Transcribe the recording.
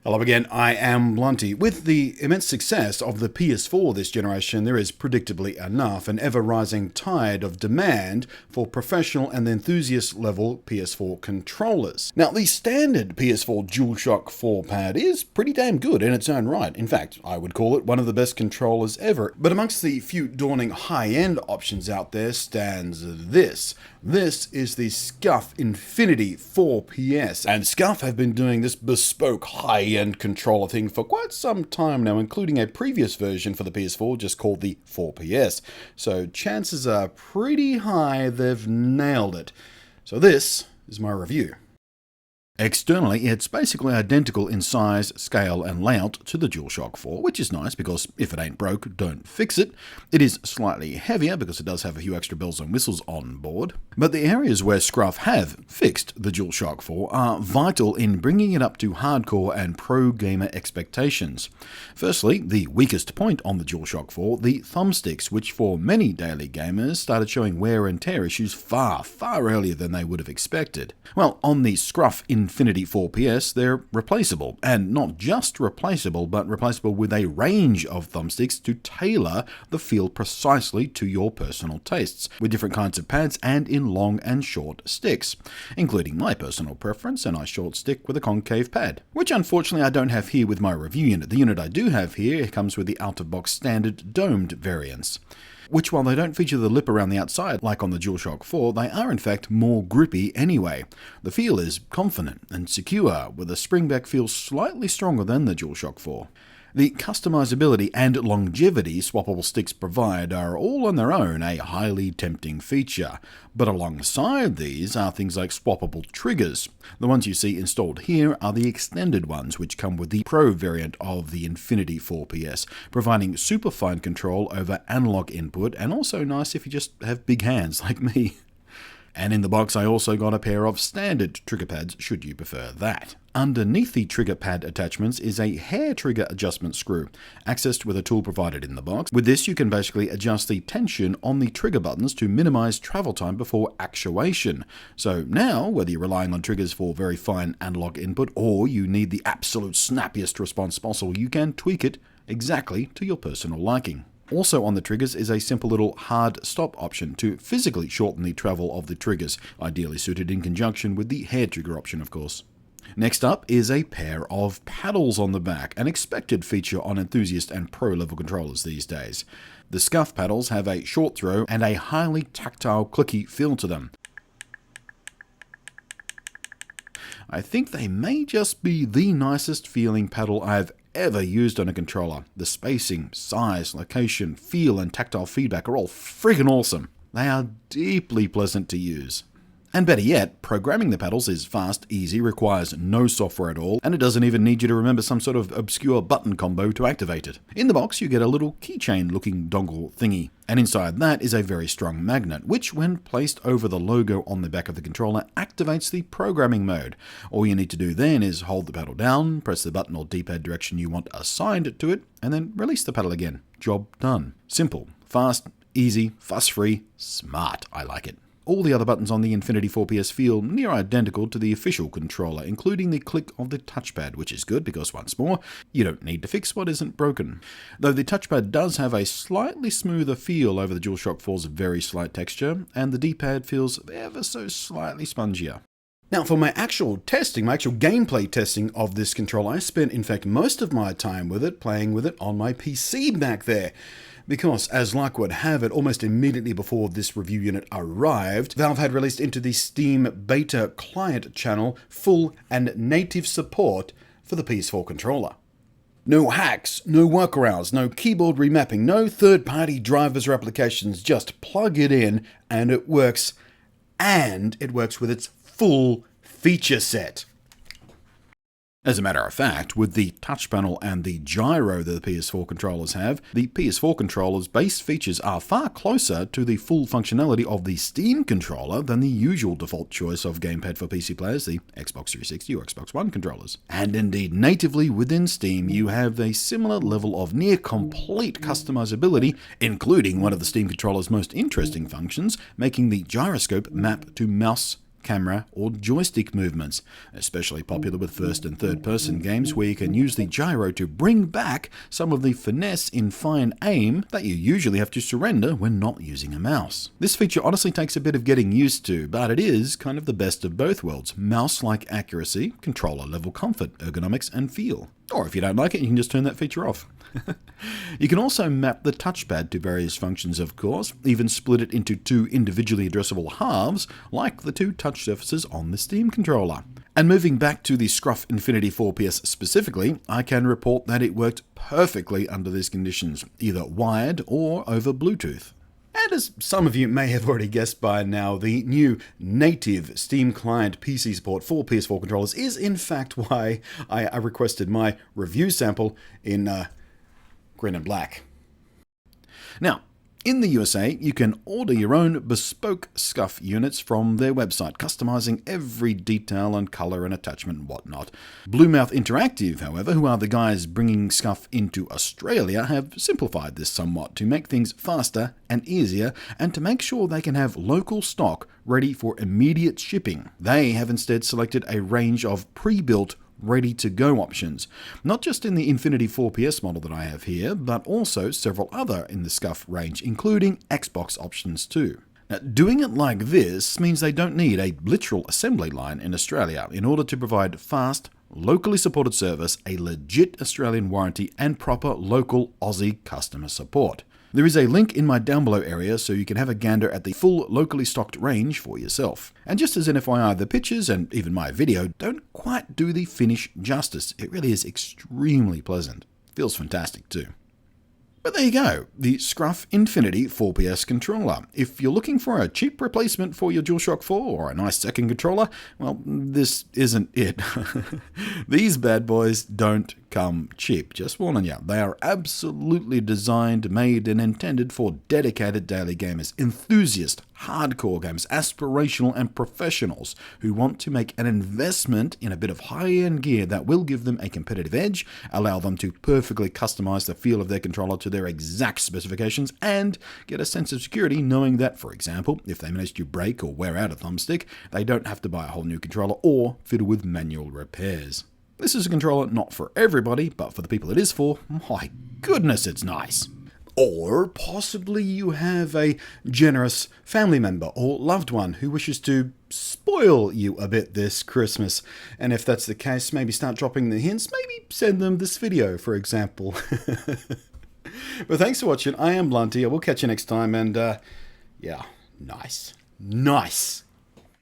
Hello again, I am Blunty. With the immense success of the PS4 this generation, there is predictably enough an ever-rising tide of demand for professional and enthusiast level PS4 controllers. Now, the standard PS4 DualShock 4 pad is pretty damn good in its own right. In fact, I would call it one of the best controllers ever. But amongst the few dawning high-end options out there stands this. This is the SCUF Infinity 4PS, and SCUF have been doing this bespoke high-end controller thing for quite some time now, including a previous version for the PS4 just called the 4PS. So chances are pretty high they've nailed it. So this is my review. Externally, it's basically identical in size, scale, and layout to the DualShock 4, which is nice because if it ain't broke, don't fix it. It is slightly heavier because it does have a few extra bells and whistles on board. But the areas where Scruff have fixed the DualShock 4 are vital in bringing it up to hardcore and pro gamer expectations. Firstly, the weakest point on the DualShock 4, the thumbsticks, which for many daily gamers started showing wear and tear issues far earlier than they would have expected. Well, on the Scruff Infinity 4PS, they're replaceable, and not just replaceable, but replaceable with a range of thumbsticks to tailor the feel precisely to your personal tastes, with different kinds of pads and in long and short sticks, including my personal preference, a nice short stick with a concave pad, which unfortunately I don't have here with my review unit. The unit I do have here comes with the out-of-box standard domed variants, which, while they don't feature the lip around the outside like on the DualShock 4, they are in fact more grippy anyway. The feel is confident and secure, with the springback feel slightly stronger than the DualShock 4. The customizability and longevity swappable sticks provide are all on their own a highly tempting feature, but alongside these are things like swappable triggers. The ones you see installed here are the extended ones, which come with the Pro variant of the Infinity 4PS, providing super fine control over analog input, and also nice if you just have big hands like me. And in the box I also got a pair of standard trigger pads, should you prefer that. Underneath the trigger pad attachments is a hair trigger adjustment screw, accessed with a tool provided in the box. With this you can basically adjust the tension on the trigger buttons to minimize travel time before actuation. So now, whether you're relying on triggers for very fine analog input or you need the absolute snappiest response possible, you can tweak it exactly to your personal liking. Also on the triggers is a simple little hard stop option to physically shorten the travel of the triggers, ideally suited in conjunction with the hair trigger option, of course. Next up is a pair of paddles on the back, an expected feature on enthusiast and pro level controllers these days. The SCUF paddles have a short throw and a highly tactile, clicky feel to them. I think they may just be the nicest feeling paddle I've ever used on a controller. The spacing, size, location, feel, and tactile feedback are all friggin' awesome. They are deeply pleasant to use. And better yet, programming the paddles is fast, easy, requires no software at all, and it doesn't even need you to remember some sort of obscure button combo to activate it. In the box you get a little keychain looking dongle thingy, and inside that is a very strong magnet, which when placed over the logo on the back of the controller activates the programming mode. All you need to do then is hold the paddle down, press the button or D-pad direction you want assigned to it, and then release the paddle again. Job done. Simple, fast, easy, fuss-free, smart. I like it. All the other buttons on the Infinity 4PS feel near identical to the official controller, including the click of the touchpad, which is good because, once more, you don't need to fix what isn't broken. Though the touchpad does have a slightly smoother feel over the DualShock 4's very slight texture, and the D-pad feels ever so slightly spongier. Now, for my actual testing, my actual gameplay testing of this controller, I spent, in fact, most of my time with it, playing with it on my PC back there. Because, as luck would have it, almost immediately before this review unit arrived, Valve had released into the Steam beta client channel full and native support for the PS4 controller. No hacks, no workarounds, no keyboard remapping, no third-party drivers or applications, just plug it in and it works, and it works with its full feature set. As a matter of fact, with the touch panel and the gyro that the PS4 controllers have, the PS4 controller's base features are far closer to the full functionality of the Steam controller than the usual default choice of gamepad for PC players, the Xbox 360 or Xbox One controllers. And indeed, natively within Steam, you have a similar level of near-complete customizability, including one of the Steam controller's most interesting functions, making the gyroscope map to mouse camera, or joystick movements, especially popular with first and third person games where you can use the gyro to bring back some of the finesse in fine aim that you usually have to surrender when not using a mouse. This feature honestly takes a bit of getting used to, but it is kind of the best of both worlds: mouse-like accuracy, controller-level comfort, ergonomics, and feel. Or if you don't like it, you can just turn that feature off. You can also map the touchpad to various functions, of course, even split it into two individually addressable halves, like the two touch surfaces on the Steam controller. And moving back to the Scruff Infinity 4PS specifically, I can report that it worked perfectly under these conditions, either wired or over Bluetooth. And as some of you may have already guessed by now, the new native Steam client PC support for PS4 controllers is in fact why I requested my review sample in green and black. Now, in the USA, you can order your own bespoke SCUF units from their website, customizing every detail and color and attachment and whatnot. Bluemouth Interactive, however, who are the guys bringing SCUF into Australia, have simplified this somewhat to make things faster and easier, and to make sure they can have local stock ready for immediate shipping. They have instead selected a range of pre-built ready-to-go options, not just in the Infinity 4PS model that I have here, but also several other in the SCUF range, including Xbox options too. Now, doing it like this means they don't need a literal assembly line in Australia in order to provide fast, locally supported service, a legit Australian warranty, and proper local Aussie customer support. There is a link in my down below area so you can have a gander at the full locally stocked range for yourself. And just as an FYI, the pictures and even my video don't quite do the finish justice. It really is extremely pleasant. Feels fantastic too. But there you go, the Scruff Infinity 4PS controller. If you're looking for a cheap replacement for your DualShock 4 or a nice second controller, well, this isn't it. These bad boys don't come cheap, just warning you. They are absolutely designed, made, and intended for dedicated daily gamers, enthusiast, hardcore gamers, aspirational and professionals who want to make an investment in a bit of high-end gear that will give them a competitive edge, allow them to perfectly customize the feel of their controller to their exact specifications, and get a sense of security knowing that, for example, if they manage to break or wear out a thumbstick, they don't have to buy a whole new controller or fiddle with manual repairs. This is a controller not for everybody, but for the people it is for, my goodness, it's nice. Or possibly you have a generous family member or loved one who wishes to spoil you a bit this Christmas. And if that's the case, maybe start dropping the hints, maybe send them this video, for example. But thanks for watching. I am Blunty. I will catch you next time, and yeah, nice.